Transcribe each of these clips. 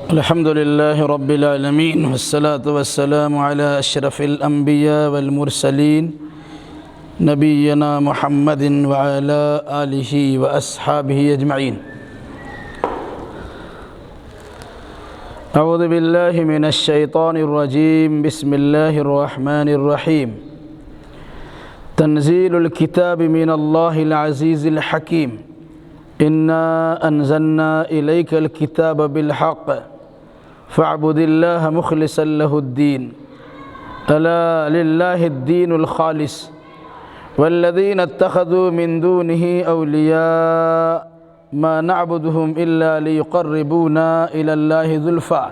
الحمد لله رب العالمين والصلاة والسلام على أشرف الأنبياء والمرسلين نبينا محمد وعلى آله وأصحابه أجمعين. أعوذ بالله من الشيطان الرجيم. بسم الله الرحمن الرحيم. تنزيل الكتاب من الله العزيز الحكيم. إنا أنزلنا إليك الكتاب بالحق فاعبد الله مخلصا له الدين. ألا لله الدين الخالص والذين اتخذوا من دونه أولياء ما نعبدهم إلا ليقربونا إلى الله زلفى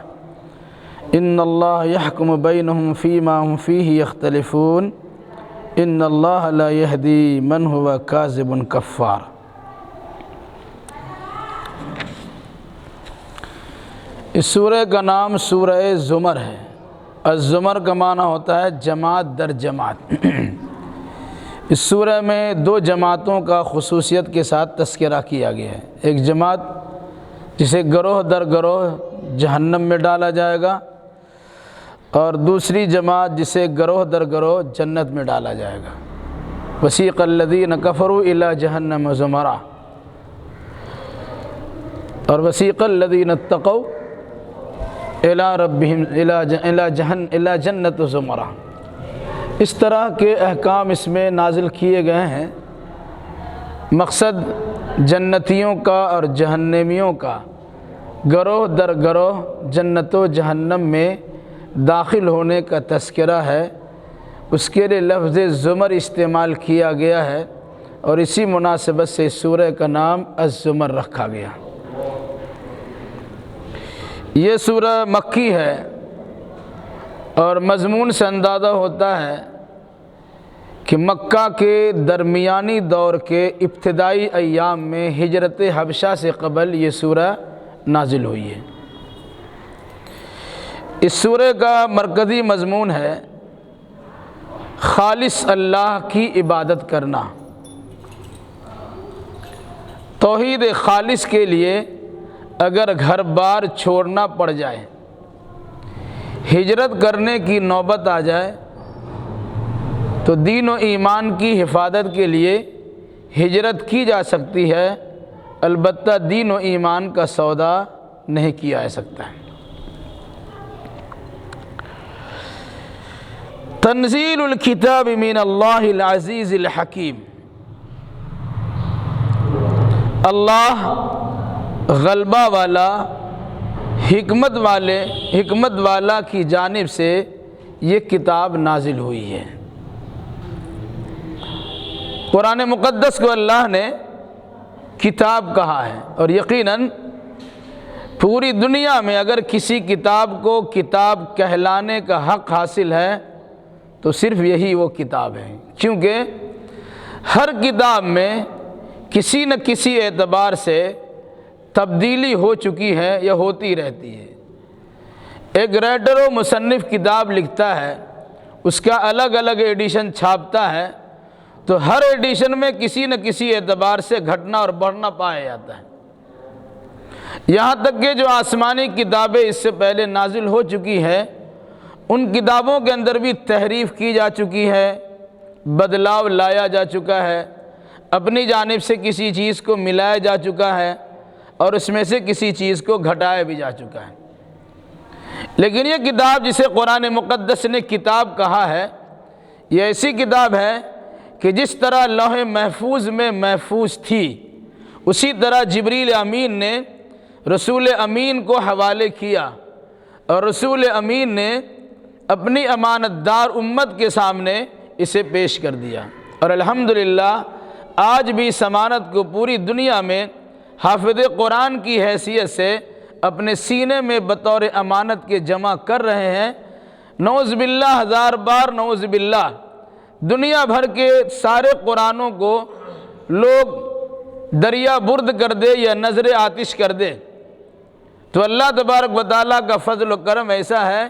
إن الله يحكم بينهم فيما هم فيه يختلفون إن الله لا يهدي من هو كاذب كفار. اس سورہ کا نام سورہ زمر ہے. الزمر کا معنی ہوتا ہے جماعت در جماعت. اس سورہ میں دو جماعتوں کا خصوصیت کے ساتھ تذکرہ کیا گیا ہے. ایک جماعت جسے گروہ در گروہ جہنم میں ڈالا جائے گا، اور دوسری جماعت جسے گروہ در گروہ جنت میں ڈالا جائے گا. وسیق الذین کفروا الی جہنم زمرا، اور وسیق الذین اتقوا الی ربہم الی جنت زمرا. اس طرح کے احکام اس میں نازل کیے گئے ہیں. مقصد جنتیوں کا اور جہنمیوں کا گروہ در گروہ جنت و جہنم میں داخل ہونے کا تذکرہ ہے. اس کے لیے لفظ زمر استعمال کیا گیا ہے، اور اسی مناسبت سے سورہ کا نام الزمر رکھا گیا. یہ سورہ مکی ہے، اور مضمون سے اندازہ ہوتا ہے کہ مکہ کے درمیانی دور کے ابتدائی ایام میں ہجرت حبشہ سے قبل یہ سورہ نازل ہوئی ہے. اس سورہ کا مرکزی مضمون ہے خالص اللہ کی عبادت کرنا. توحید خالص کے لیے اگر گھر بار چھوڑنا پڑ جائے، ہجرت کرنے کی نوبت آ جائے، تو دین و ایمان کی حفاظت کے لیے ہجرت کی جا سکتی ہے، البتہ دین و ایمان کا سودا نہیں کیا جا سکتا ہے. تنزیل الکتاب من اللہ العزیز الحکیم. اللہ غلبہ والا، حکمت والا کی جانب سے یہ کتاب نازل ہوئی ہے. قرآن مقدس کو اللہ نے کتاب کہا ہے، اور یقیناً پوری دنیا میں اگر کسی کتاب کو کتاب کہلانے کا حق حاصل ہے تو صرف یہی وہ کتاب ہے، کیونکہ ہر کتاب میں کسی نہ کسی اعتبار سے تبدیلی ہو چکی ہے یا ہوتی رہتی ہے. ایک رائٹر و مصنف کتاب لکھتا ہے، اس کا الگ الگ ایڈیشن چھاپتا ہے، تو ہر ایڈیشن میں کسی نہ کسی اعتبار سے گھٹنا اور بڑھنا پایا جاتا ہے. یہاں تک کہ جو آسمانی کتابیں اس سے پہلے نازل ہو چکی ہیں، ان کتابوں کے اندر بھی تحریف کی جا چکی ہے، بدلاؤ لایا جا چکا ہے، اپنی جانب سے کسی چیز کو ملایا جا چکا ہے، اور اس میں سے کسی چیز کو گھٹایا بھی جا چکا ہے. لیکن یہ کتاب جسے قرآن مقدس نے کتاب کہا ہے، یہ ایسی کتاب ہے کہ جس طرح لوح محفوظ میں محفوظ تھی، اسی طرح جبریل امین نے رسول امین کو حوالے کیا، اور رسول امین نے اپنی امانت دار امت کے سامنے اسے پیش کر دیا. اور الحمدللہ آج بھی اس امانت کو پوری دنیا میں حافظ قرآن کی حیثیت سے اپنے سینے میں بطور امانت کے جمع کر رہے ہیں. نعوذ باللہ، ہزار بار نعوذ باللہ، دنیا بھر کے سارے قرآنوں کو لوگ دریا برد کر دے یا نظر آتش کر دے، تو اللہ تبارک و تعالیٰ کا فضل و کرم ایسا ہے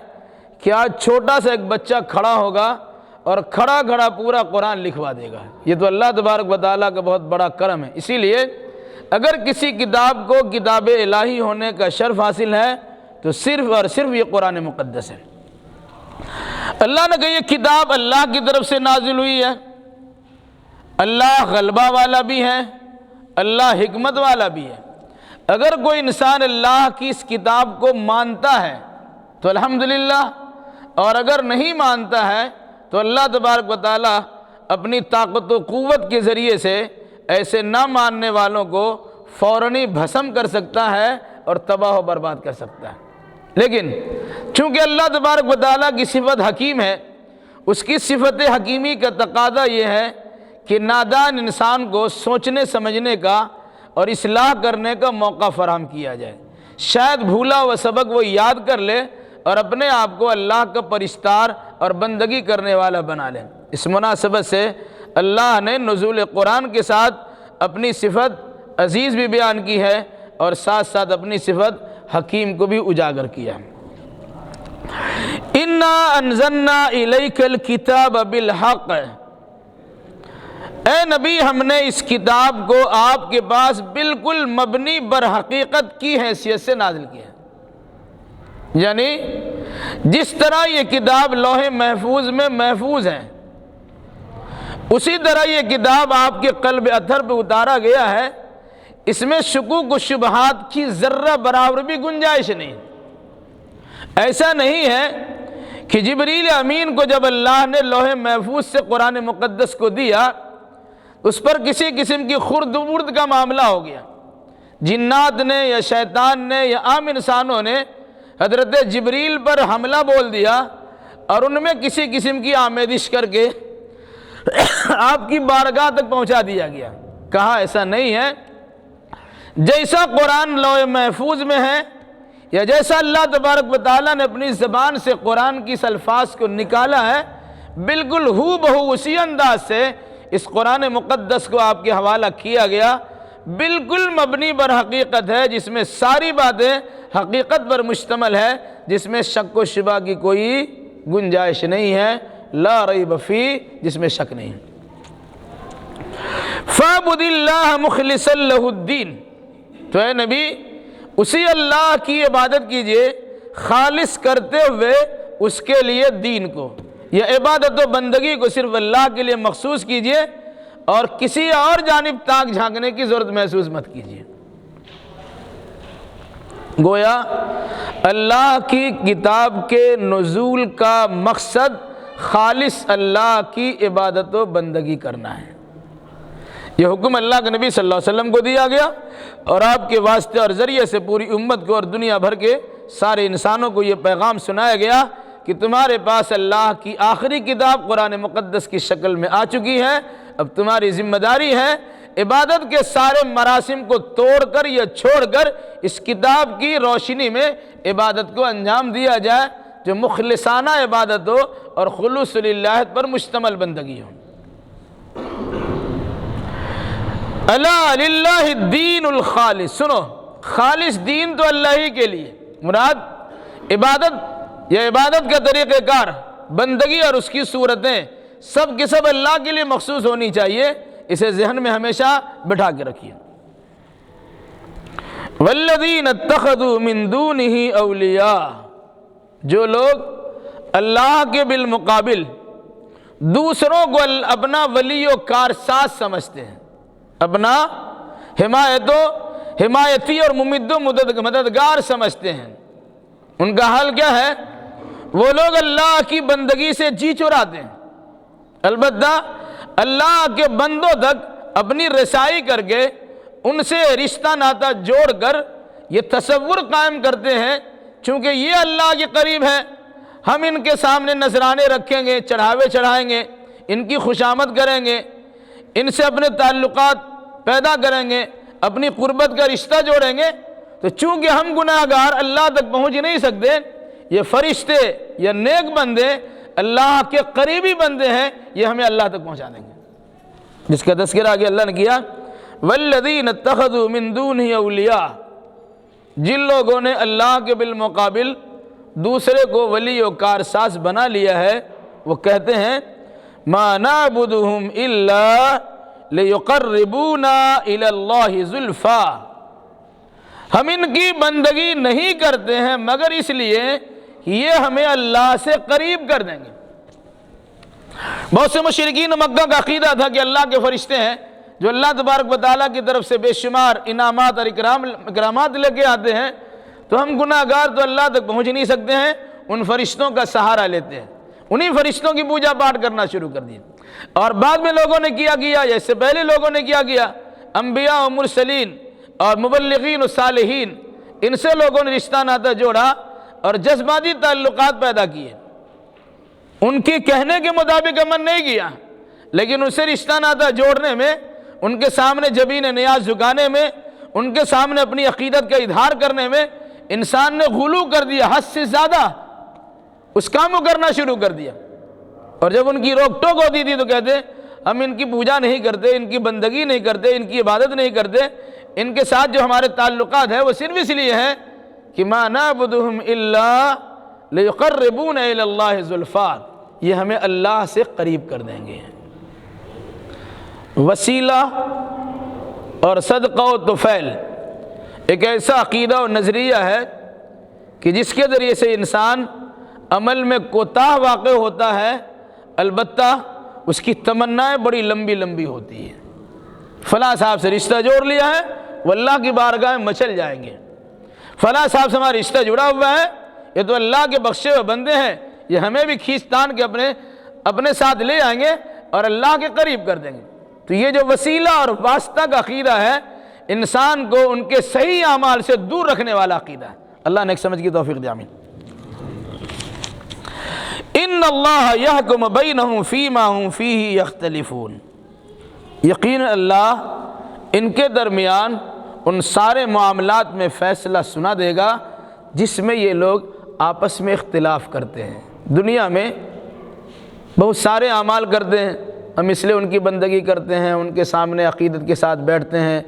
کہ آج چھوٹا سا ایک بچہ کھڑا ہوگا اور کھڑا کھڑا پورا قرآن لکھوا دے گا. یہ تو اللہ تبارک و تعالیٰ کا بہت بڑا کرم ہے. اسی لیے اگر کسی کتاب کو کتاب الہی ہونے کا شرف حاصل ہے تو صرف اور صرف یہ قرآن مقدس ہے۔ اللہ نے کہا یہ کتاب اللہ کی طرف سے نازل ہوئی ہے، اللہ غلبہ والا بھی ہے، اللہ حکمت والا بھی ہے۔ اگر کوئی انسان اللہ کی اس کتاب کو مانتا ہے تو الحمدللہ، اور اگر نہیں مانتا ہے تو اللہ تبارک و تعالیٰ اپنی طاقت و قوت کے ذریعے سے ایسے نہ ماننے والوں کو فوراً بھسم کر سکتا ہے اور تباہ و برباد کر سکتا ہے۔ لیکن چونکہ اللہ تبارک و تعالیٰ کی صفت حکیم ہے، اس کی صفت حکیمی کا تقاضا یہ ہے کہ نادان انسان کو سوچنے سمجھنے کا اور اصلاح کرنے کا موقع فراہم کیا جائے، شاید بھولا ہوا سبق وہ یاد کر لے اور اپنے آپ کو اللہ کا پرستار اور بندگی کرنے والا بنا لے۔ اس مناسبت سے اللہ نے نزول قرآن کے ساتھ اپنی صفت عزیز بھی بیان کی ہے اور ساتھ ساتھ اپنی صفت حکیم کو بھی اجاگر کیا۔ اِنَّا أَنزَلْنَا إِلَيْكَ الْكِتَابَ بِالْحَقِّ، اے نبی ہم نے اس کتاب کو آپ کے پاس بالکل مبنی بر حقیقت کی حیثیت سے نازل کیا ہے، یعنی جس طرح یہ کتاب لوح محفوظ میں محفوظ ہے اسی طرح یہ کتاب آپ کے قلب اطہر پہ اتارا گیا ہے، اس میں شکوک و شبہات کی ذرہ برابر بھی گنجائش نہیں۔ ایسا نہیں ہے کہ جبریل امین کو جب اللہ نے لوح محفوظ سے قرآن مقدس کو دیا اس پر کسی قسم کی خرد و برد کا معاملہ ہو گیا، جنات نے یا شیطان نے یا عام انسانوں نے حضرت جبریل پر حملہ بول دیا اور ان میں کسی قسم کی آمیزش کر کے آپ کی بارگاہ تک پہنچا دیا گیا۔ کہا ایسا نہیں ہے، جیسا قرآن لوح محفوظ میں ہے یا جیسا اللہ تبارک و تعالیٰ نے اپنی زبان سے قرآن کی اس الفاظ کو نکالا ہے، بالکل ہو بہو اسی انداز سے اس قرآن مقدس کو آپ کے حوالہ کیا گیا، بالکل مبنی بر حقیقت ہے، جس میں ساری باتیں حقیقت پر مشتمل ہے، جس میں شک و شبہ کی کوئی گنجائش نہیں ہے، لا ریب فی، جس میں شک نہیں ہے۔ فَاعْبُدِ اللَّهَ مُخْلِصًا لَهُ الدِّينَ، تو اے نبی اسی اللہ کی عبادت کیجئے خالص کرتے ہوئے اس کے لیے دین کو، یا عبادت و بندگی کو صرف اللہ کے لیے مخصوص کیجئے اور کسی اور جانب تاک جھانکنے کی ضرورت محسوس مت کیجئے۔ گویا اللہ کی کتاب کے نزول کا مقصد خالص اللہ کی عبادت و بندگی کرنا ہے۔ یہ حکم اللہ کے نبی صلی اللہ علیہ وسلم کو دیا گیا اور آپ کے واسطے اور ذریعے سے پوری امت کو اور دنیا بھر کے سارے انسانوں کو یہ پیغام سنایا گیا کہ تمہارے پاس اللہ کی آخری کتاب قرآن مقدس کی شکل میں آ چکی ہے، اب تمہاری ذمہ داری ہے عبادت کے سارے مراسم کو توڑ کر یا چھوڑ کر اس کتاب کی روشنی میں عبادت کو انجام دیا جائے جو مخلصانہ عبادت ہو اور خلوص للہ پر مشتمل بندگی ہو۔ الا للہ الدین الخالص، سنو خالص دین تو اللہ ہی کے لیے، مراد عبادت یا عبادت کا طریقہ کار، بندگی اور اس کی صورتیں سب کے سب اللہ کے لیے مخصوص ہونی چاہیے، اسے ذہن میں ہمیشہ بٹھا کے رکھیے۔ والذین اتخذوا من دونہ اولیاء، جو لوگ اللہ کے بالمقابل دوسروں کو اپنا ولی و کارساز سمجھتے ہیں، اپنا حمایتی اور ممد و مددگار سمجھتے ہیں، ان کا حال کیا ہے؟ وہ لوگ اللہ کی بندگی سے جی چراتے ہیں، البتہ اللہ کے بندوں تک اپنی رسائی کر کے ان سے رشتہ ناتا جوڑ کر یہ تصور قائم کرتے ہیں چونکہ یہ اللہ کے قریب ہے، ہم ان کے سامنے نذرانے رکھیں گے، چڑھاوے چڑھائیں گے، ان کی خوشامد کریں گے، ان سے اپنے تعلقات پیدا کریں گے، اپنی قربت کا رشتہ جوڑیں گے، تو چونکہ ہم گناہ گار اللہ تک پہنچ نہیں سکتے، یہ فرشتے یا نیک بندے اللہ کے قریبی بندے ہیں، یہ ہمیں اللہ تک پہنچا دیں گے، جس کا تذکرہ آگے اللہ نے کیا۔ والذین اتخذوا من دونہ اولیاء، جن لوگوں نے اللہ کے بالمقابل دوسرے کو ولی و کارساز بنا لیا ہے، وہ کہتے ہیں ما نعبدہم الا لیقربونا الی اللہ زلفا، ہم ان کی بندگی نہیں کرتے ہیں مگر اس لیے یہ ہمیں اللہ سے قریب کر دیں گے۔ بہت سے مشرکین مکہ کا عقیدہ تھا کہ اللہ کے فرشتے ہیں جو اللہ تبارک و تعالیٰ کی طرف سے بے شمار انعامات اور اکرامات لے کے آتے ہیں، تو ہم گناہ گار تو اللہ تک پہنچ نہیں سکتے ہیں، ان فرشتوں کا سہارا لیتے ہیں، انہی فرشتوں کی پوجا پاٹ کرنا شروع کر دیا۔ اور بعد میں لوگوں نے کیا یا اس سے پہلے لوگوں نے کیا انبیاء و مرسلین اور مبلغین و صالحین، ان سے لوگوں نے رشتہ ناطہ جوڑا اور جذباتی تعلقات پیدا کیے، ان کے کہنے کے مطابق عمل نہیں کیا، لیکن ان سے رشتہ ناطہ جوڑنے میں، ان کے سامنے جبین نیاز جھکانے میں، ان کے سامنے اپنی عقیدت کا اظہار کرنے میں انسان نے غلو کر دیا، حد سے زیادہ اس کام کو کرنا شروع کر دیا۔ اور جب ان کی روک ٹوک ہوتی تھی تو کہتے ہم ان کی پوجا نہیں کرتے، ان کی بندگی نہیں کرتے، ان کی عبادت نہیں کرتے، ان کے ساتھ جو ہمارے تعلقات ہیں وہ صرف اس لیے ہیں کہ ما نعبدہم الا لیقربونا الی اللہ زلفیٰ، یہ ہمیں اللہ سے قریب کر دیں گے۔ وسیلہ اور صدقہ و طفیل ایک ایسا عقیدہ و نظریہ ہے کہ جس کے ذریعے سے انسان عمل میں کوتاہ واقع ہوتا ہے، البتہ اس کی تمنائیں بڑی لمبی لمبی ہوتی ہیں۔ فلاں صاحب سے رشتہ جوڑ لیا ہے، وہ اللہ کی بارگاہ میں مچل جائیں گے۔ فلاں صاحب سے ہمارا رشتہ جڑا ہوا ہے، یہ تو اللہ کے بخشے ہوئے بندے ہیں، یہ ہمیں بھی کھینچ تان کے اپنے ساتھ لے آئیں گے اور اللہ کے قریب کر دیں گے۔ تو یہ جو وسیلہ اور واسطہ کا عقیدہ ہے، انسان کو ان کے صحیح اعمال سے دور رکھنے والا عقیدہ ہے۔ اللہ نے ایک سمجھ کی توفیق دی، آمین۔ ان اللہ یحکم بینہم فیما ہم فیہ یختلفون، یقین اللہ ان کے درمیان ان سارے معاملات میں فیصلہ سنا دے گا جس میں یہ لوگ آپس میں اختلاف کرتے ہیں۔ دنیا میں بہت سارے اعمال کرتے ہیں، ہم اس لیے ان کی بندگی کرتے ہیں، ان کے سامنے عقیدت کے ساتھ بیٹھتے ہیں،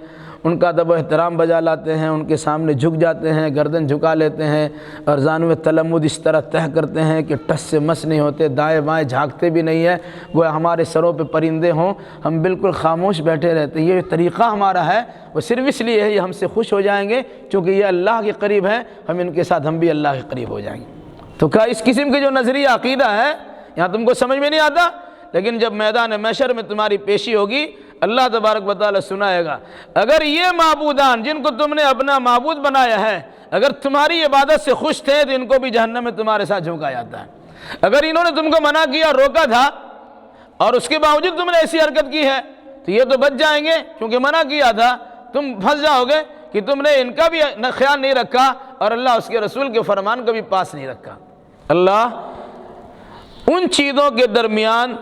ان کا ادب و احترام بجا لاتے ہیں، ان کے سامنے جھک جاتے ہیں، گردن جھکا لیتے ہیں، اور زانو تلمد اس طرح تہہ کرتے ہیں کہ ٹس سے مس نہیں ہوتے، دائیں بائیں جھانکتے بھی نہیں ہیں، گویا ہمارے سروں پہ پرندے ہوں، ہم بالکل خاموش بیٹھے رہتے ہیں۔ یہ طریقہ ہمارا ہے وہ صرف اس لیے ہے یہ ہم سے خوش ہو جائیں گے کیونکہ یہ اللہ کے قریب ہیں، ہم ان کے ساتھ ہم بھی اللہ کے قریب ہو جائیں گے۔ تو کیا اس قسم کے جو نظریہ عقیدہ ہے یہاں تم کو سمجھ میں نہیں آتا، لیکن جب میدان محشر میں تمہاری پیشی ہوگی اللہ تبارک و تعالیٰ سنائے گا، اگر یہ معبودان جن کو تم نے اپنا معبود بنایا ہے اگر تمہاری عبادت سے خوش تھے تو ان کو بھی جہنم میں تمہارے ساتھ جھونکا جاتا ہے۔ اگر انہوں نے تم کو منع کیا، روکا تھا، اور اس کے باوجود تم نے ایسی حرکت کی ہے تو یہ تو بچ جائیں گے، کیونکہ منع کیا تھا، تم پھنس جاؤ گے کہ تم نے ان کا بھی خیال نہیں رکھا اور اللہ اس کے رسول کے فرمان کو بھی پاس نہیں رکھا۔ اللہ ان چیزوں کے درمیان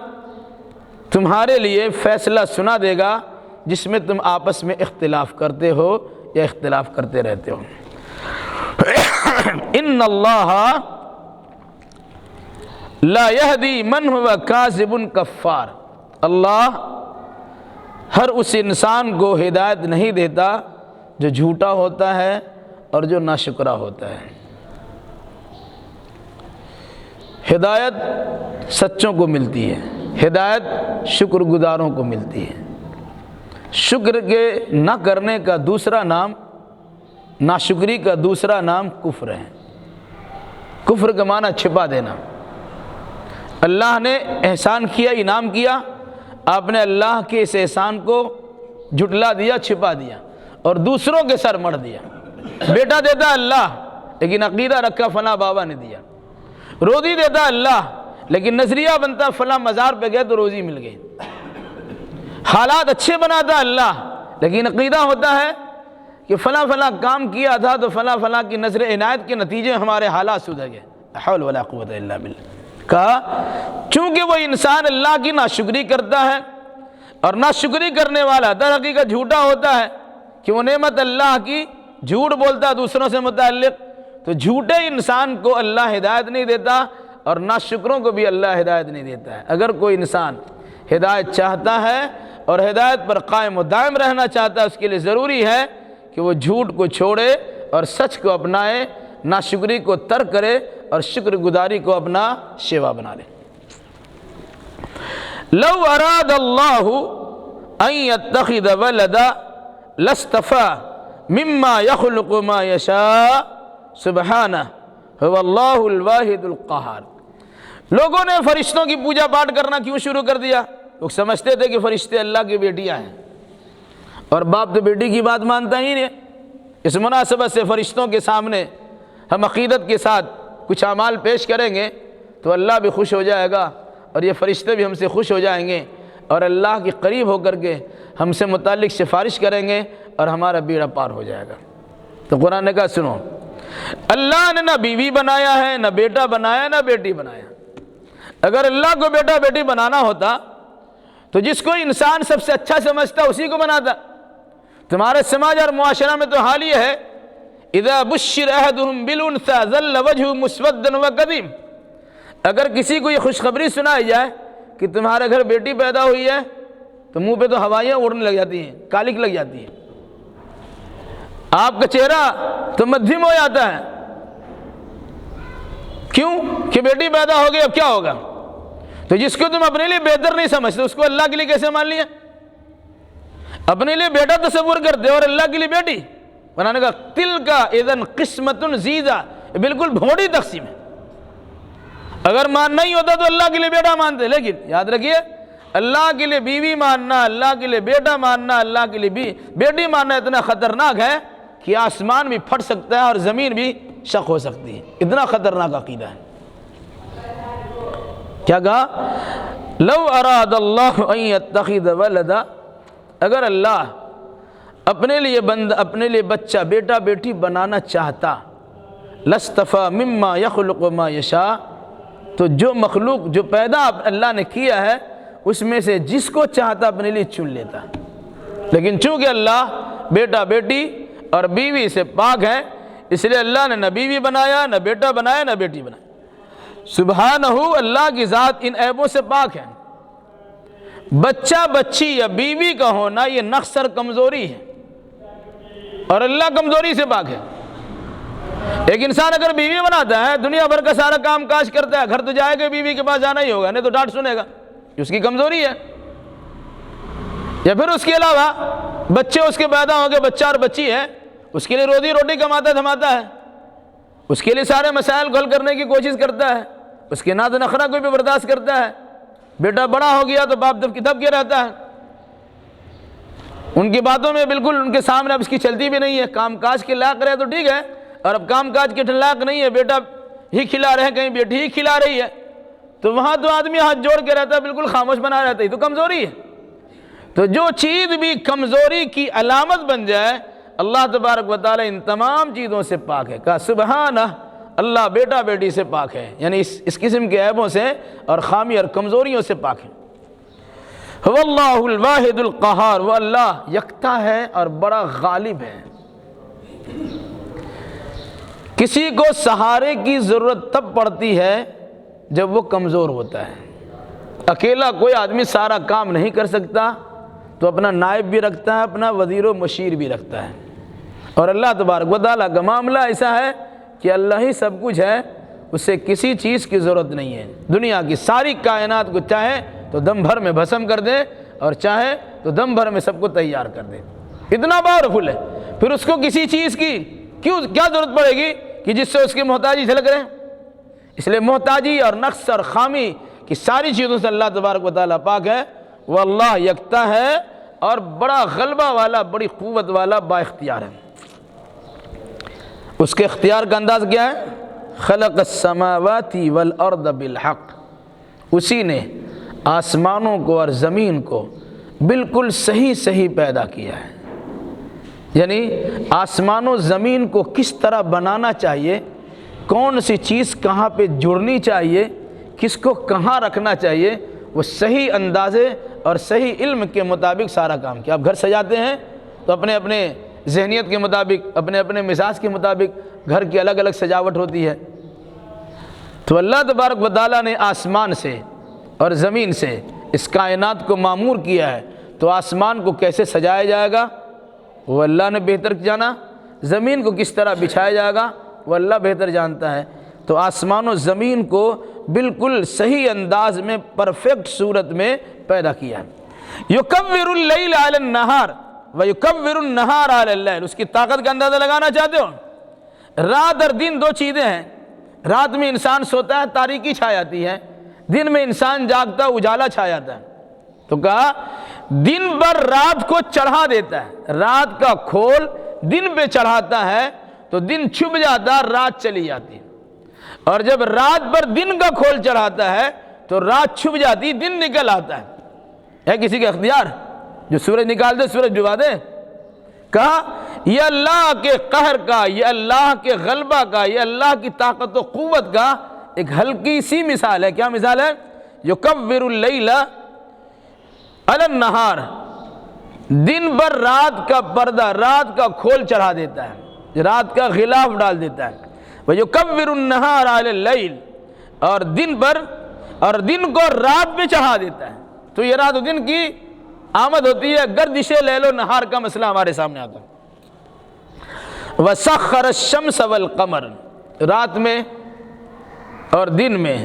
تمہارے لیے فیصلہ سنا دے گا جس میں تم آپس میں اختلاف کرتے ہو یا اختلاف کرتے رہتے ہو۔ ان اللہ لا یہدی من هو کاذب کفار، اللہ ہر اس انسان کو ہدایت نہیں دیتا جو جھوٹا ہوتا ہے اور جو ناشکرا ہوتا ہے۔ ہدایت سچوں کو ملتی ہے، ہدایت شکر گزاروں کو ملتی ہے۔ شکر کے نہ کرنے کا دوسرا نام، ناشکری کا دوسرا نام کفر ہے۔ کفر کا معنی چھپا دینا۔ اللہ نے احسان کیا، انعام کیا، آپ نے اللہ کے اس احسان کو جھٹلا دیا، چھپا دیا اور دوسروں کے سر مڑ دیا۔ بیٹا دیتا اللہ لیکن عقیدہ رکھا فلاں بابا نے دیا، روزی دیتا اللہ لیکن نظریہ بنتا فلاں مزار پہ گئے تو روزی مل گئی، حالات اچھے بناتا اللہ لیکن عقیدہ ہوتا ہے کہ فلاں فلاں کام کیا تھا تو فلاں فلاں کی نظر عنایت کے نتیجے ہمارے حالات سدھر گئے۔ لا حول ولا قوت الا باللہ۔ کہا چونکہ وہ انسان اللہ کی ناشکری کرتا ہے اور ناشکری کرنے والا در حقیقت جھوٹا ہوتا ہے کہ وہ نعمت اللہ کی جھوٹ بولتا دوسروں سے متعلق، تو جھوٹے انسان کو اللہ ہدایت نہیں دیتا اور ناشکروں کو بھی اللہ ہدایت نہیں دیتا ہے۔ اگر کوئی انسان ہدایت چاہتا ہے اور ہدایت پر قائم و دائم رہنا چاہتا ہے، اس کے لیے ضروری ہے کہ وہ جھوٹ کو چھوڑے اور سچ کو اپنائے، ناشکری کو ترک کرے اور شکر گزاری کو اپنا شیوا بنا لے۔ لو اراد اللہ ان یتخذ ولدا لاصطفى مما یخلق ما یشاء سبحانہ هو اللہ الواحد القہار۔ لوگوں نے فرشتوں کی پوجا پاٹ کرنا کیوں شروع کر دیا؟ لوگ سمجھتے تھے کہ فرشتے اللہ کی بیٹیاں ہیں، اور باپ تو بیٹی کی بات مانتا ہی نہیں۔ اس مناسبت سے فرشتوں کے سامنے ہم عقیدت کے ساتھ کچھ اعمال پیش کریں گے تو اللہ بھی خوش ہو جائے گا، اور یہ فرشتے بھی ہم سے خوش ہو جائیں گے، اور اللہ کے قریب ہو کر کے ہم سے متعلق سفارش کریں گے، اور ہمارا بیڑا پار ہو جائے گا۔ تو قرآن نے کہا سنو، اللہ نے نہ بیوی بنایا ہے، نہ بیٹا بنایا، نہ بیٹی بنایا۔ اگر اللہ کو بیٹا بیٹی بنانا ہوتا تو جس کو انسان سب سے اچھا سمجھتا اسی کو بناتا۔ تمہارے سماج اور معاشرہ میں تو حال یہ ہے، اذا بشر احدهم بالانثى ظل وجهه مسودا وكظيم، اگر کسی کو یہ خوشخبری سنائی جائے کہ تمہارے گھر بیٹی پیدا ہوئی ہے تو منہ پہ تو ہوائیاں اڑنے لگ جاتی ہیں، کالک لگ جاتی ہے، آپ کا چہرہ تو مدھم ہو جاتا ہے۔ کیوں کہ بیٹی پیدا ہو گئی، اب کیا ہوگا؟ تو جس کو تم اپنے لیے بہتر نہیں سمجھتے اس کو اللہ کے لیے کیسے مان لیا؟ اپنے لیے بیٹا تصور کرتے اور اللہ کے لیے بیٹی بنانے کا، تل کا اذن قسمت ضیزہ، بالکل بھونڈی تقسیم ہے۔ اگر ماننا ہی ہوتا تو اللہ کے لیے بیٹا مانتے، لیکن یاد رکھیے اللہ کے لیے بیوی ماننا، اللہ کے لیے بیٹا ماننا، اللہ کے لیے بیٹی ماننا اتنا خطرناک ہے کہ آسمان بھی پھٹ سکتا ہے اور زمین بھی شق ہو سکتی ہے، اتنا خطرناک عقیدہ ہے۔ کیا کہا؟ لو اراد اللہ ان یتخذ ولدا، اگر اللہ اپنے لیے بچہ بیٹا بیٹی بنانا چاہتا، لاصطفیٰ مما یخلق ما یشاء، تو جو مخلوق جو پیدا اللہ نے کیا ہے اس میں سے جس کو چاہتا اپنے لیے چن لیتا، لیکن چونکہ اللہ بیٹا بیٹی اور بیوی سے پاک ہے اس لیے اللہ نے نہ بیوی بنایا، نہ بیٹا بنایا، نہ بیٹی بنایا۔ سبحانہ، اللہ کی ذات ان عیبوں سے پاک ہے۔ بچہ بچی یا بیوی کا ہونا یہ نقص اور کمزوری ہے، اور اللہ کمزوری سے پاک ہے۔ ایک انسان اگر بیوی بناتا ہے، دنیا بھر کا سارا کام کاج کرتا ہے، گھر تو جائے گا بیوی کے پاس جانا ہی ہوگا، نہیں تو ڈانٹ سنے گا، اس کی کمزوری ہے۔ یا پھر اس کے علاوہ بچے اس کے پیدا ہو گئے، بچہ اور بچی ہے، اس کے لیے روزی روٹی کماتا دھماتا ہے، اس کے لیے سارے مسائل کو حل کرنے کی کوشش کرتا ہے، اس کے ناز نخرہ کو بھی برداشت کرتا ہے۔ بیٹا بڑا ہو گیا تو باپ دب کی دب کے رہتا ہے، ان کی باتوں میں بالکل ان کے سامنے اب اس کی چلتی بھی نہیں ہے۔ کام کاج کے لائق رہے تو ٹھیک ہے، اور اب کام کاج کے لائق نہیں ہے، بیٹا ہی کھلا رہے ہیں، کہیں بیٹی ہی کھلا رہی ہے، تو وہاں تو آدمی ہاتھ جوڑ کے رہتا ہے، بالکل خاموش بنا رہتا ہے، تو کمزوری ہے۔ تو جو چیز بھی کمزوری کی علامت بن جائے، اللہ تبارک و تعالی ان تمام چیزوں سے پاک ہے۔ کہا سبحانہ، اللہ بیٹا بیٹی سے پاک ہے، یعنی اس قسم کے عیبوں سے اور خامی اور کمزوریوں سے پاک ہے۔ هو اللہ الواحد القہار، وہ اللہ یکتا ہے اور بڑا غالب ہے۔ کسی کو سہارے کی ضرورت تب پڑتی ہے جب وہ کمزور ہوتا ہے۔ اکیلا کوئی آدمی سارا کام نہیں کر سکتا تو اپنا نائب بھی رکھتا ہے، اپنا وزیر و مشیر بھی رکھتا ہے، اور اللہ تبارک و تعالیٰ کا معاملہ ایسا ہے کہ اللہ ہی سب کچھ ہے، اسے کسی چیز کی ضرورت نہیں ہے۔ دنیا کی ساری کائنات کو چاہے تو دم بھر میں بھسم کر دے، اور چاہے تو دم بھر میں سب کو تیار کر دے، اتنا پاورفل ہے۔ پھر اس کو کسی چیز کی کیا ضرورت پڑے گی کہ جس سے اس کی محتاجی جھلک رہے؟ اس لیے محتاجی اور نقص اور خامی کی ساری چیزوں سے اللہ تبارک و تعالیٰ پاک ہے۔ وہ اللہ یکتا ہے اور بڑا غلبہ والا، بڑی قوت والا، با اختیار ہے۔ اس کے اختیار کا انداز کیا ہے؟ خلق السماوات والارض بالحق، اسی نے آسمانوں کو اور زمین کو بالکل صحیح پیدا کیا ہے۔ یعنی آسمان و زمین کو کس طرح بنانا چاہیے، کون سی چیز کہاں پہ جڑنی چاہیے، کس کو کہاں رکھنا چاہیے، وہ صحیح اندازے اور صحیح علم کے مطابق سارا کام کیا۔ آپ گھر سجاتے ہیں تو اپنے اپنے ذہنیت کے مطابق، اپنے اپنے مزاج کے مطابق گھر کی الگ الگ سجاوٹ ہوتی ہے۔ تو اللہ تبارک و تعالیٰ نے آسمان سے اور زمین سے اس کائنات کو معمور کیا ہے، تو آسمان کو کیسے سجایا جائے گا وہ اللہ نے بہتر جانا، زمین کو کس طرح بچھایا جائے گا وہ اللہ بہتر جانتا ہے۔ تو آسمان و زمین کو بالکل صحیح انداز میں، پرفیکٹ صورت میں پیدا کیا ہے۔ یکور اللیل علی النہار، وَيُكَوِّرُ النَّهَارَ عَلَى اللَّيْلِ، اس کی طاقت کا اندازہ لگانا چاہتے ہو؟ رات اور دن دو چیزیں ہیں. رات میں انسان سوتا ہے تاریکی چھا جاتی ہے، دن میں انسان جاگتا ہے اجالا چھا جاتا ہے. تو کہا دن بھر رات کو چڑھا دیتا ہے، رات کا کھول دن پہ چڑھاتا ہے تو دن چھپ جاتا، رات چلی جاتی. اور جب رات پر دن کا کھول چڑھاتا ہے تو رات چھپ جاتی، دن نکل آتا ہے کسی کا اختیار جو سورج نکال دے سورج ڈبا دے؟ کہا یہ اللہ کے قہر کا، یہ اللہ کے غلبہ کا، یہ اللہ کی طاقت و قوت کا ایک ہلکی سی مثال ہے. کیا مثال ہے؟ یکور اللیل علی النہار، دن بھر رات کا پردہ، رات کا کھول چڑھا دیتا ہے، رات کا غلاف ڈال دیتا ہے. وَيُكَوِّرُ النَّهَارَ عَلَى اللَّيْلِ، اور دن پر اور دن کو رات پہ چڑھا دیتا ہے. تو یہ رات و دن کی آمد ہوتی ہے، گردش لیل و نہار کا مسئلہ ہمارے سامنے آتا ہے. وَسَخَّرَ الشَّمْسَ وَالْقَمَرَ، رات میں اور دن میں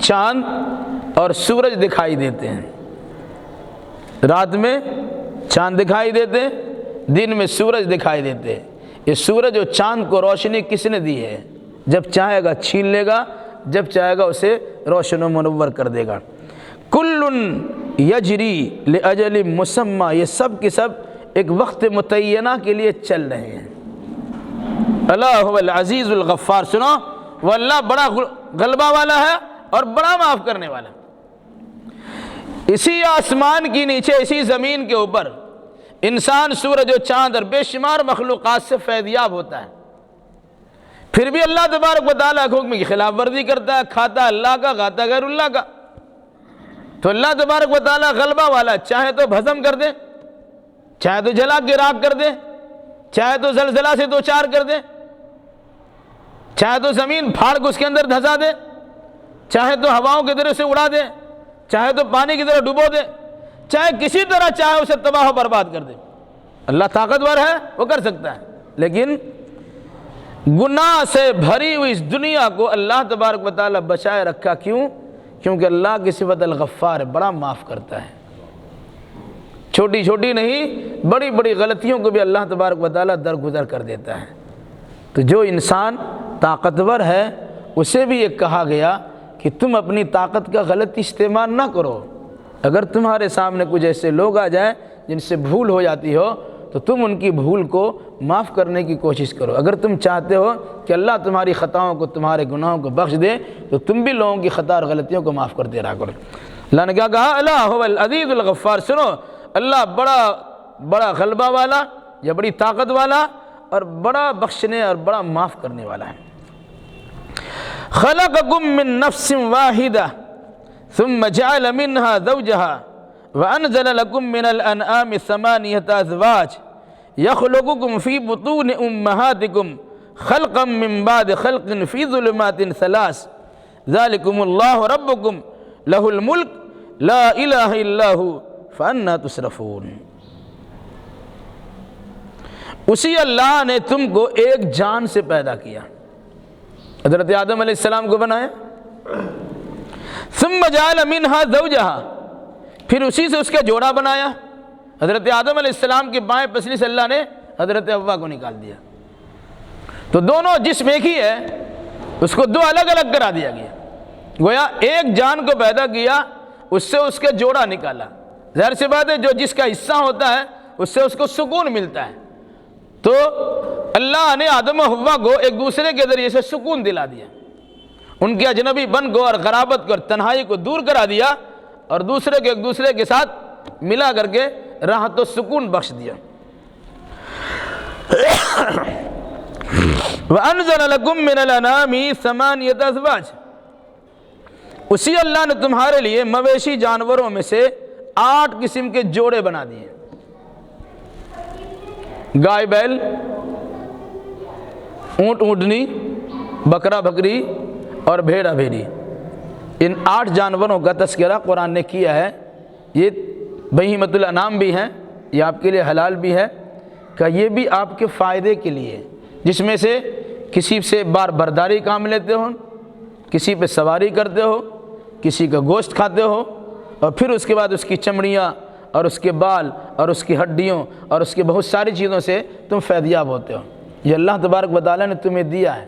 چاند اور سورج دکھائی دیتے ہیں. رات میں چاند دکھائی دیتے، دن میں سورج دکھائی دیتے. یہ سورج اور چاند کو روشنی کس نے دی ہے؟ جب چاہے گا چھین لے گا، جب چاہے گا اسے روشن و منور کر دے گا. کل یجری لاجل مسمى، یہ سب کے سب ایک وقت متعینہ کے لیے چل رہے ہیں. اللہ هو العزیز الغفار، سنو وہ اللہ بڑا غلبہ والا ہے اور بڑا معاف کرنے والا ہے. اسی آسمان کی نیچے، اسی زمین کے اوپر انسان سورج و چاند اور بے شمار مخلوقات سے فیضیاب ہوتا ہے، پھر بھی اللہ تبارک و تعالیٰ کے حکم کی خلاف ورزی کرتا ہے، کھاتا اللہ کا، کھاتا غیر اللہ کا. تو اللہ تبارک و تعالیٰ غلبہ والا، چاہے تو بھسم کر دے، چاہے تو جلا کے راکھ کر دے، چاہے تو زلزلہ سے دو چار کر دے، چاہے تو زمین پھاڑ کے اس کے اندر دھسا دے، چاہے تو ہواؤں کی طرف سے اڑا دے، چاہے تو پانی کی طرح ڈبو دے، چاہے کسی طرح چاہے اسے تباہ و برباد کر دے. اللہ طاقتور ہے، وہ کر سکتا ہے. لیکن گناہ سے بھری ہوئی اس دنیا کو اللہ تبارک و تعالیٰ بچائے رکھا. کیوں؟ کیونکہ اللہ کی صفت الغفار ہے، بڑا معاف کرتا ہے. چھوٹی چھوٹی نہیں، بڑی بڑی غلطیوں کو بھی اللہ تبارک و تعالیٰ درگزر کر دیتا ہے. تو جو انسان طاقتور ہے اسے بھی یہ کہا گیا کہ تم اپنی طاقت کا غلط استعمال نہ کرو. اگر تمہارے سامنے کچھ ایسے لوگ آ جائیں جن سے بھول ہو جاتی ہو تو تم ان کی بھول کو معاف کرنے کی کوشش کرو. اگر تم چاہتے ہو کہ اللہ تمہاری خطاؤں کو، تمہارے گناہوں کو بخش دے تو تم بھی لوگوں کی خطا اور غلطیوں کو معاف کرتے رہا کرو. اللہ نے کیا کہا؟ اللہ هو العزیز الغفار، سنو اللہ بڑا غلبہ والا یا بڑی طاقت والا اور بڑا بخشنے اور بڑا معاف کرنے والا ہے. خلقکم من نفس واحدہ ثم جعل منها زوجها وأنزل لكم من الأنعام ثمانية أزواج يخلقكم في بطون أمهاتكم خلقا من بعد خلق في ظلمات ثلاث ذلكم الله ربكم له الملك لا إله إلا هو فأنى تصرفون. اسی اللہ نے تم کو ایک جان سے پیدا کیا، حضرت آدم علیہ السلام کو بنایا. ثم جعل منها زوجها، پھر اسی سے اس کا جوڑا بنایا. حضرت آدم علیہ السلام کے بائیں پسلی سے اللہ نے حضرت حوا کو نکال دیا. تو دونوں جسم ایک ہی ہے، اس کو دو الگ الگ کرا دیا گیا. گویا ایک جان کو پیدا کیا، اس سے اس کا جوڑا نکالا. ظاہر سی بات ہے جو جس کا حصہ ہوتا ہے اس سے اس کو سکون ملتا ہے. تو اللہ نے آدم و حوا کو ایک دوسرے کے ذریعے سے سکون دلا دیا، ان کے اجنبی بن کو اور غرابت کو اور تنہائی کو دور کرا دیا اور دوسرے کو ایک دوسرے کے ساتھ ملا کر کے راحت و سکون بخش دیا. وَأَنزَلَ لَكُم مِّنَ الْأَنْعَامِ ثَمَانِيَةَ أَزْوَاجٍ، اسی اللہ نے تمہارے لیے مویشی جانوروں میں سے 8 قسم کے جوڑے بنا دیے. گائے بیل، اونٹ اونٹنی، بکرا بکری اور بھیڑا بھیڑی، ان 8 جانوروں کا تذکرہ قرآن نے کیا ہے. یہ بہیمۃ الانعام بھی ہیں، یہ آپ کے لیے حلال بھی ہے کہ یہ بھی آپ کے فائدے کے لیے، جس میں سے کسی سے بار برداری کام لیتے ہو، کسی پہ سواری کرتے ہو، کسی کا گوشت کھاتے ہو اور پھر اس کے بعد اس کی چمڑیاں اور اس کے بال اور اس کی ہڈیوں اور اس کی بہت ساری چیزوں سے تم فیضیاب ہوتے ہو۔ یہ اللہ تبارک و تعالیٰ نے تمہیں دیا ہے۔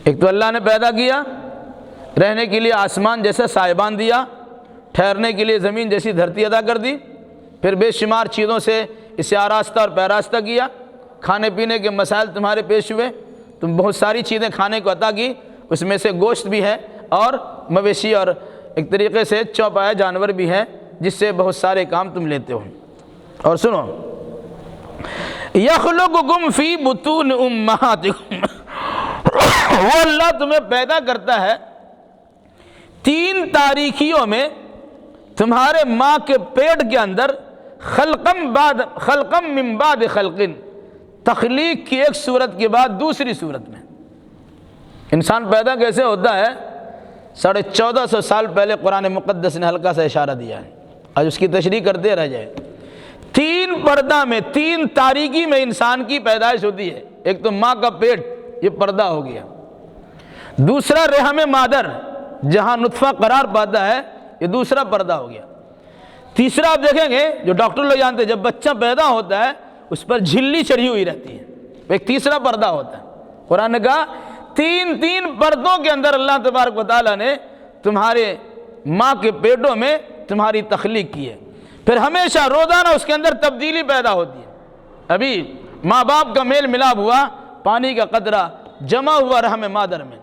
ایک تو اللہ نے پیدا کیا، رہنے کے لیے آسمان جیسا سائبان دیا، ٹھہرنے کے لیے زمین جیسی دھرتی عطا کر دی، پھر بے شمار چیزوں سے اسے آراستہ اور پیراستہ کیا، کھانے پینے کے مسائل تمہارے پیش ہوئے، تم بہت ساری چیزیں کھانے کو عطا کی، اس میں سے گوشت بھی ہے اور مویشی اور ایک طریقے سے چوپایا جانور بھی ہے جس سے بہت سارے کام تم لیتے ہو۔ اور سنو، یخلقکم فی بطون امہاتکم، وہ اللہ تمہیں پیدا کرتا ہے 3 تاریکیوں میں تمہارے ماں کے پیٹ کے اندر، خلقم من بعد خلقن، تخلیق کی ایک صورت کے بعد دوسری صورت میں۔ انسان پیدا کیسے ہوتا ہے؟ 1450 سال پہلے قرآن مقدس نے ہلکا سا اشارہ دیا ہے، آج اس کی تشریح کرتے رہ جائے۔ 3 پردہ میں، 3 تاریکی میں انسان کی پیدائش ہوتی ہے۔ ایک تو ماں کا پیٹ، یہ پردہ ہو گیا۔ دوسرا رحم مادر، جہاں نطفہ قرار پاتا ہے، یہ دوسرا پردہ ہو گیا۔ تیسرا آپ دیکھیں گے، جو ڈاکٹر لوگ جانتے ہیں، جب بچہ پیدا ہوتا ہے اس پر جھلی چڑھی ہوئی رہتی ہے، ایک تیسرا پردہ ہوتا ہے۔ قرآن نے کہا 3 پردوں کے اندر اللہ تبارک و تعالیٰ نے تمہارے ماں کے پیٹوں میں تمہاری تخلیق کی ہے۔ پھر ہمیشہ روزانہ اس کے اندر تبدیلی پیدا ہوتی ہے۔ ابھی ماں باپ کا میل ملاپ ہوا، پانی کا قطرہ جمع ہوا رحم مادر میں،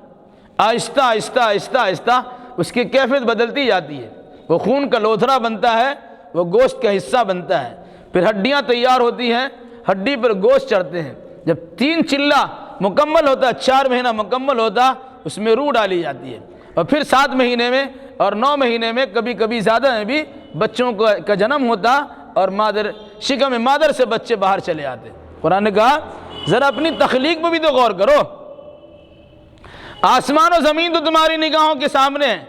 آہستہ آہستہ آہستہ آہستہ اس کی کیفیت بدلتی جاتی ہے، وہ خون کا لوتھڑا بنتا ہے، وہ گوشت کا حصہ بنتا ہے، پھر ہڈیاں تیار ہوتی ہیں، ہڈی پر گوشت چڑھتے ہیں۔ جب 3 چلہ مکمل ہوتا، 4 مہینہ مکمل ہوتا، اس میں روح ڈالی جاتی ہے، اور پھر 7 مہینے میں اور 9 مہینے میں، کبھی کبھی زیادہ میں بھی بچوں کا جنم ہوتا، اور شکم مادر سے بچے باہر چلے آتے۔ قرآن نے کہا ذرا اپنی تخلیق پہ بھی تو غور کرو۔ آسمان و زمین تو تمہاری نگاہوں کے سامنے ہے،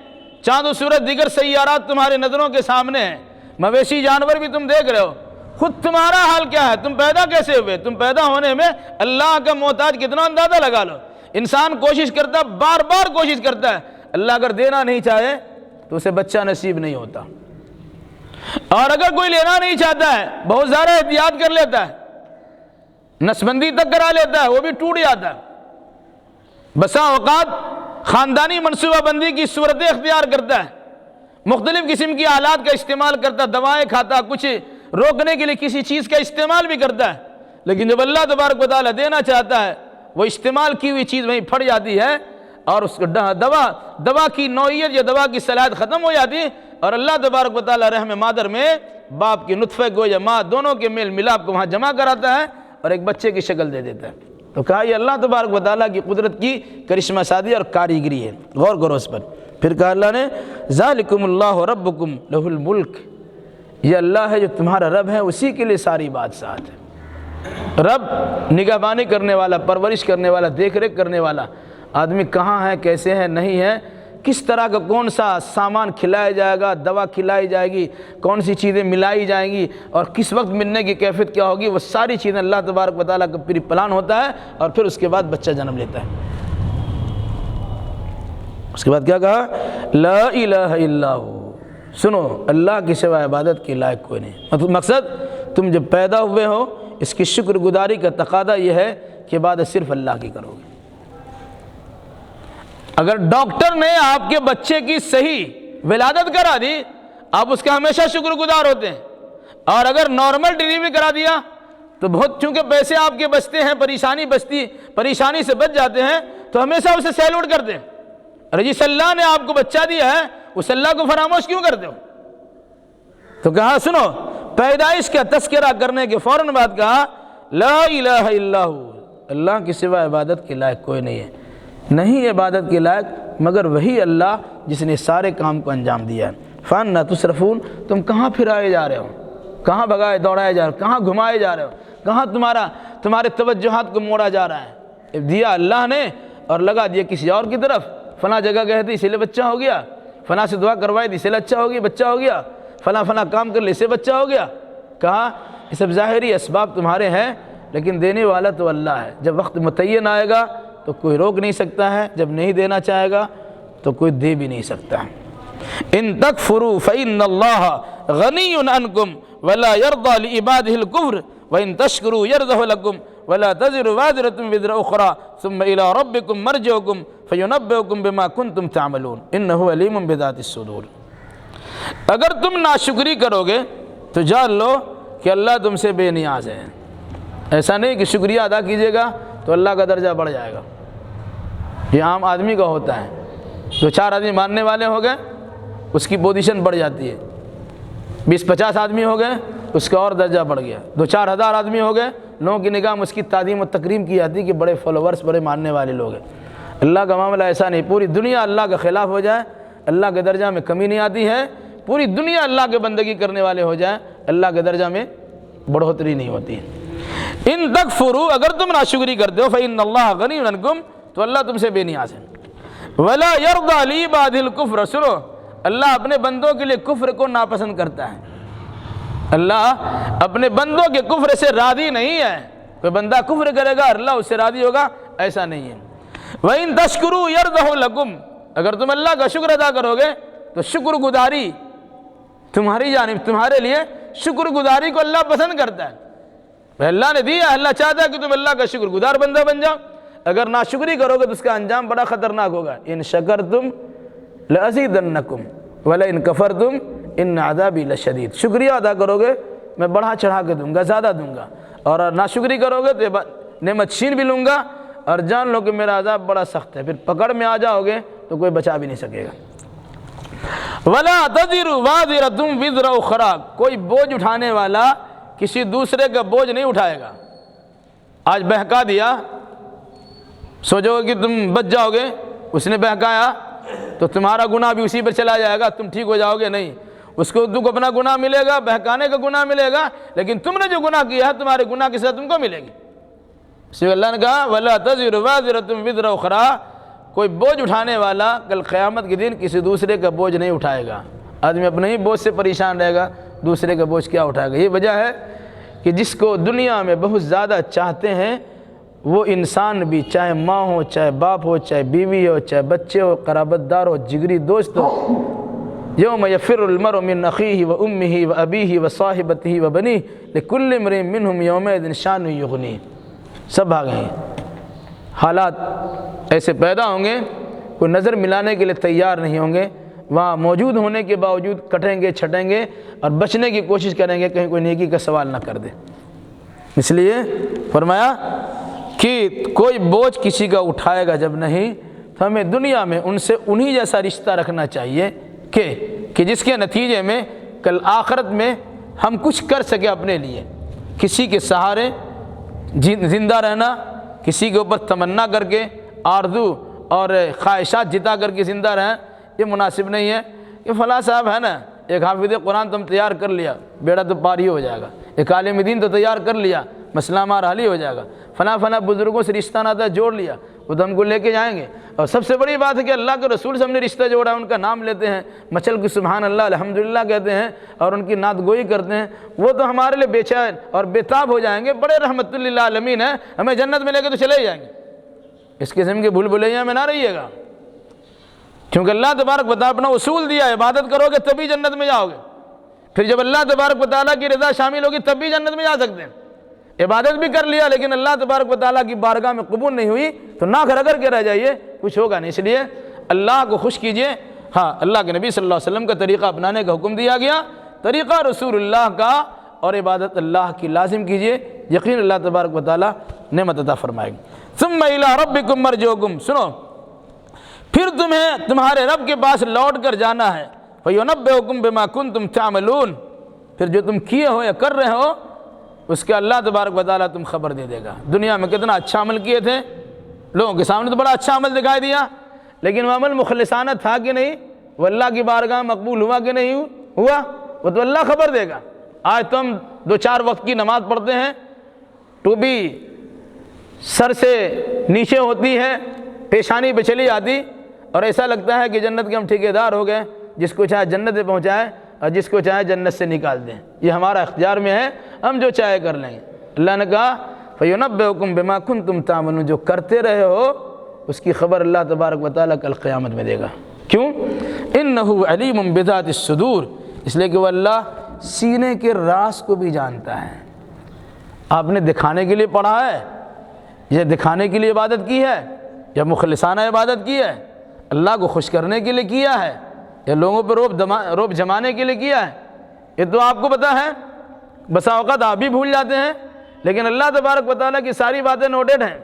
چاند و سورج دیگر سیارات تمہارے نظروں کے سامنے ہیں، مویشی جانور بھی تم دیکھ رہے ہو، خود تمہارا حال کیا ہے؟ تم پیدا کیسے ہوئے؟ تم پیدا ہونے میں اللہ کا محتاج کتنا اندازہ لگا لو۔ انسان کوشش کرتا ہے، بار بار کوشش کرتا ہے، اللہ اگر دینا نہیں چاہے تو اسے بچہ نصیب نہیں ہوتا، اور اگر کوئی لینا نہیں چاہتا ہے بہت زیادہ احتیاط کر لیتا ہے، نسبندی تک کرا لیتا ہے، وہ بھی ٹوٹ جاتا ہے۔ بسا اوقات خاندانی منصوبہ بندی کی صورتیں اختیار کرتا ہے، مختلف قسم کی آلات کا استعمال کرتا ہے، دوائیں کھاتا، کچھ روکنے کے لیے کسی چیز کا استعمال بھی کرتا ہے، لیکن جب اللہ تبارک و تعالیٰ دینا چاہتا ہے وہ استعمال کی ہوئی چیز وہیں پھٹ جاتی ہے، اور اس کو دوا کی نوعیت یا دوا کی صلاحیت ختم ہو جاتی ہے، اور اللہ تبارک و تعالیٰ رحم مادر میں باپ کے نطفے کو یا ماں دونوں کے میل ملاپ کو وہاں جمع کراتا ہے اور ایک بچے کی شکل دے دیتا ہے۔ تو کہا یہ اللہ تبارک و تعالیٰ کی قدرت کی کرشمہ سازی اور کاریگری ہے، غور کرو اس پر۔ پھر کہا اللہ نے ذالکم اللہ ربکم لہ الملک، یہ اللہ ہے جو تمہارا رب ہے، اسی کے لیے ساری بادشاہت ہے۔ رب نگہبانی کرنے والا، پرورش کرنے والا، دیکھ ریکھ کرنے والا، آدمی کہاں ہے، کیسے ہے، نہیں ہے، کس طرح کا کون سا سامان کھلایا جائے گا، دوا کھلائی جائے گی، کون سی چیزیں ملائی جائیں گی، اور کس وقت ملنے کی کیفیت کیا ہوگی، وہ ساری چیزیں اللہ تبارک و تعالیٰ کا پری پلان ہوتا ہے، اور پھر اس کے بعد بچہ جنم لیتا ہے۔ اس کے بعد کیا کہا؟ لا الہ الا ہو، سنو اللہ کے سوا عبادت کے لائق کوئی نہیں۔ مقصد تم جب پیدا ہوئے ہو، اس کی شکر گزاری کا تقاضا یہ ہے کہ عبادت صرف اللہ کی کرو گے۔ اگر ڈاکٹر نے آپ کے بچے کی صحیح ولادت کرا دی، آپ اس کا ہمیشہ شکر گزار ہوتے ہیں، اور اگر نارمل ڈلیوری کرا دیا تو بہت، چونکہ پیسے آپ کے بچتے ہیں، پریشانی سے بچ جاتے ہیں، تو ہمیشہ اسے سیلوٹ کرتے ہیں۔ ارے جس اللہ نے آپ کو بچہ دیا ہے اس اللہ کو فراموش کیوں کرتے ہو؟ تو کہا سنو، پیدائش کا تذکرہ کرنے کے فوراً بعد کہا لا الہ الا ہو، اللہ کے سوا عبادت کے لائق کوئی نہیں ہے، نہیں عبادت کے لائق مگر وہی اللہ جس نے سارے کام کو انجام دیا ہے۔ فَأَنَّىٰ تُصْرَفُونَ، تم کہاں پھرائے جا رہے ہو، کہاں بھگائے دوڑائے جا رہے ہو، کہاں گھمائے جا رہے ہو، کہاں تمہارے توجہات کو موڑا جا رہا ہے؟ دیا اللہ نے اور لگا دیا کسی اور کی طرف، فلاں جگہ گئے تھے اسی لیے بچہ ہو گیا، فلاں سے دعا کروائی تھی اسی لیے اچھا ہو گیا، بچہ ہو گیا، فلاں کام کر لے اسے بچہ ہو گیا۔ کہا یہ سب ظاہری اسباب تمہارے ہیں، لیکن دینے والا تو اللہ ہے۔ جب وقت متعین آئے گا تو کوئی روک نہیں سکتا ہے، جب نہیں دینا چاہے گا تو کوئی دے بھی نہیں سکتا ہے۔ ان تکفروا فإن اللہ غنی عنکم ولا یرضی لعبادہ الکفر وإن تشکروا یرضہ لکم ولا تزر وازرۃ وزر اخری ثم الی ربکم مرجعکم فینبئکم بما کنتم تعملون انہ علیم بذات الصدور۔ اگر تم ناشکری کرو گے تو جان لو کہ اللہ تم سے بے نیاز ہے۔ ایسا نہیں کہ شکریہ ادا کیجیے گا تو اللہ کا درجہ بڑھ جائے گا، یہ عام آدمی کا ہوتا ہے۔ دو چار آدمی ماننے والے ہو گئے اس کی پوزیشن بڑھ جاتی ہے، 20-50 آدمی ہو گئے اس کا اور درجہ بڑھ گیا، 2-4 ہزار آدمی ہو گئے لوگوں کی نگاہ میں اس کی تعظیم و تکریم کی جاتی ہے کہ بڑے فالوورز، بڑے ماننے والے لوگ ہیں۔ اللہ کا معاملہ ایسا نہیں، پوری دنیا اللہ کا خلاف ہو جائے اللہ کے درجہ میں کمی نہیں آتی ہے، پوری دنیا اللہ کے بندگی کرنے والے ہو جائیں اللہ کے درجہ میں بڑھوتری نہیں ہوتی ہے۔ ان تکفروا، اگر تم ناشکری کرتے ہو فإن اللہ غنی عنکم، تو اللہ تم سے بے نیاز ہے۔ ولا یرضی لعبادہ الکفر، سنو اللہ اپنے بندوں کے لیے کفر کو ناپسند کرتا ہے، اللہ اپنے بندوں کے کفر سے راضی نہیں ہے۔ کوئی بندہ کفر کرے گا اللہ اس سے راضی ہوگا، ایسا نہیں ہے۔ وَإِن تَشْكُرُوا يَرْضَهُ لَكُمْ، اگر تم اللہ کا شکر ادا کرو گے تو شکر گزاری تمہاری جانب، تمہارے لیے شکر گزاری کو اللہ پسند کرتا ہے۔ اللہ نے دیا، اللہ چاہتا ہے کہ تم اللہ کا شکر گزار بندہ بن جاؤ۔ اگر ناشکری کرو گے تو اس کا انجام بڑا خطرناک ہوگا۔ ان شکرتم لأزیدنکم ولئن کفرتم ان عذابی لشدید، شکریہ ادا کرو گے میں بڑھا چڑھا کے دوں گا، زیادہ دوں گا، اور ناشکری کرو گے تو نعمت چھین بھی لوں گا، اور جان لو کہ میرا عذاب بڑا سخت ہے، پھر پکڑ میں آ جاؤ گے تو کوئی بچا بھی نہیں سکے گا۔ وَلَا تَزِرُ وَازِرَةٌ وِزْرَ أُخْرَىٰ، کوئی بوجھ اٹھانے والا کسی دوسرے کا بوجھ نہیں اٹھائے گا۔ آج بہکا دیا، سوچو کہ تم بچ جاؤ گے، اس نے بہکایا تو تمہارا گناہ بھی اسی پر چلا جائے گا، تم ٹھیک ہو جاؤ گے نہیں، اس کو تم کو اپنا گناہ ملے گا، بہکانے کا گناہ ملے گا، لیکن تم نے جو گناہ کیا ہے تمہارے گناہ کی سزا تم کو ملے گی۔ اس لیے اللہ نے کہا وَلَا تَزِرُ وَازِرَةٌ وِزْرَ أُخْرَىٰ، کوئی بوجھ اٹھانے والا کل قیامت کے دن کسی دوسرے کا بوجھ نہیں اٹھائے گا۔ آدمی اپنے ہی بوجھ سے پریشان رہے گا، دوسرے کا بوجھ کیا اٹھائے گا۔ یہ وجہ ہے کہ جس کو دنیا میں بہت زیادہ چاہتے ہیں وہ انسان بھی، چاہے ماں ہو، چاہے باپ ہو، چاہے بیوی ہو، چاہے بچے ہو، قرابت دار ہو، جگری دوست ہو، یوم یفر المرء من اخیہ وامہ وابیہ وصاحبتہ وبنیہ لکل امرئ منہم یومئذ شأن یغنیہ، سب بھاگیں گے۔ حالات ایسے پیدا ہوں گے کوئی نظر ملانے کے لیے تیار نہیں ہوں گے، وہاں موجود ہونے کے باوجود کٹیں گے، چھٹیں گے اور بچنے کی کوشش کریں گے کہیں کوئی نیکی کا سوال نہ کر دے۔ اس لیے فرمایا کہ کوئی بوجھ کسی کا اٹھائے گا جب نہیں، تو ہمیں دنیا میں ان سے انہی جیسا رشتہ رکھنا چاہیے کہ جس کے نتیجے میں کل آخرت میں ہم کچھ کر سکے اپنے لیے۔ کسی کے سہارے زندہ رہنا، کسی کے اوپر تمنا کر کے، آرزو اور خواہشات جتا کر کے زندہ رہیں، یہ مناسب نہیں ہے کہ فلاں صاحب ہے نا، ایک حافظ قرآن تم تیار کر لیا بیڑا تو پار ہی ہو جائے گا، ایک عالم دین تو تیار کر لیا مسئلہ ہمارا حل ہی ہو جائے گا، فلاں بزرگوں سے رشتہ ناتا جوڑ لیا وہ تو ہم کو لے کے جائیں گے۔ اور سب سے بڑی بات ہے کہ اللہ کے رسول سے ہم نے رشتہ جوڑا، ان کا نام لیتے ہیں، مچل کی سبحان اللہ الحمدللہ کہتے ہیں اور ان کی نعت گوئی کرتے ہیں، وہ تو ہمارے لیے بے چین اور بےتاب ہو جائیں گے، بڑے رحمت للعالمین ہیں، ہمیں جنت میں لے کے تو چلے ہی جائیں گے۔ اس قسم کے بھول بھلیاں میں نہ رہیے گا، کیونکہ اللہ تبارک و تعالیٰ اپنا اصول دیا ہے، عبادت کرو گے تبھی جنت میں جاؤ گے، پھر جب اللہ تبارک و تعالیٰ کی رضا شامل ہوگی تب بھی جنت میں جا سکتے ہیں۔ عبادت بھی کر لیا لیکن اللہ تبارک و تعالیٰ کی بارگاہ میں قبول نہیں ہوئی تو ناک رگڑ کے رہ جائیے، کچھ ہوگا نہیں۔ اس لیے اللہ کو خوش کیجئے۔ ہاں، اللہ کے نبی صلی اللہ علیہ وسلم کا طریقہ اپنانے کا حکم دیا گیا، طریقہ رسول اللہ کا، اور عبادت اللہ کی لازم کیجئے، یقین اللہ تبارک و تعالیٰ نعمت عطا فرمائے گا۔ ثم الی ربکم مرجعکم، سنو پھر تمہیں تمہارے رب کے پاس لوٹ کر جانا ہے، فینبئکم بما کنتم تعملون، پھر جو تم کیے ہو یا کر رہے ہو اس کا اللہ تبارک و تعالیٰ تم خبر دے دے گا۔ دنیا میں کتنا اچھا عمل کیے تھے، لوگوں کے سامنے تو بڑا اچھا عمل دکھائی دیا، لیکن وہ عمل مخلصانہ تھا کہ نہیں، وہ اللہ کی بارگاہ مقبول ہوا کہ نہیں ہوا، وہ تو اللہ خبر دے گا۔ آج تو ہم 2-4 وقت کی نماز پڑھتے ہیں، ٹوپی سر سے نیچے ہوتی ہے، پیشانی پہ چلی آتی، اور ایسا لگتا ہے کہ جنت کے ہم ٹھیکیدار ہو گئے، جس کو چاہے جنت پہ پہنچائے اور جس کو چاہے جنت سے نکال دیں، یہ ہمارا اختیار میں ہے، ہم جو چاہے کر لیں گے۔ اللہ نے کہا فَيُنَبِّئُكُم بِمَا كُنتُمْ تَعْمَلُونَ، جو کرتے رہے ہو اس کی خبر اللہ تبارک و تعالیٰ کل قیامت میں دے گا۔ کیوں؟ انہ علیم بذات الصدور، اس لیے کہ وہ اللہ سینے کے راز کو بھی جانتا ہے۔ آپ نے دکھانے کے لیے پڑھا ہے یا دکھانے کے لیے عبادت کی ہے یا مخلصانہ عبادت کی ہے؟ اللہ کو خوش کرنے کے لیے کیا ہے یا لوگوں پہ روب جمانے کے لیے کیا ہے؟ یہ تو آپ کو پتہ ہے، بسا اوقات آپ بھی بھول جاتے ہیں، لیکن اللہ تبارک و تعالیٰ کی ساری باتیں نوٹڈ ہیں،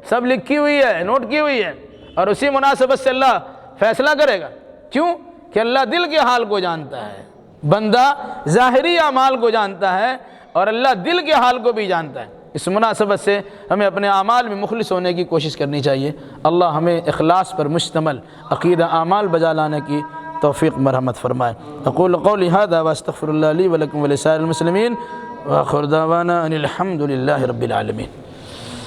سب لکھی ہوئی ہے، نوٹ کی ہوئی ہے، اور اسی مناسبت سے اللہ فیصلہ کرے گا۔ کیوں؟ کہ اللہ دل کے حال کو جانتا ہے، بندہ ظاہری اعمال کو جانتا ہے اور اللہ دل کے حال کو بھی جانتا ہے۔ اس مناسبت سے ہمیں اپنے اعمال میں مخلص ہونے کی کوشش کرنی چاہیے۔ اللہ ہمیں اخلاص پر مشتمل عقیدہ اعمال بجا لانے کی توفیق مرحمت فرمائے۔ اقول قولی ھذا واستغفر اللہ لی ولکم ولسائر المسلمین وآخر دعوانا ان الحمد للہ رب العالمین۔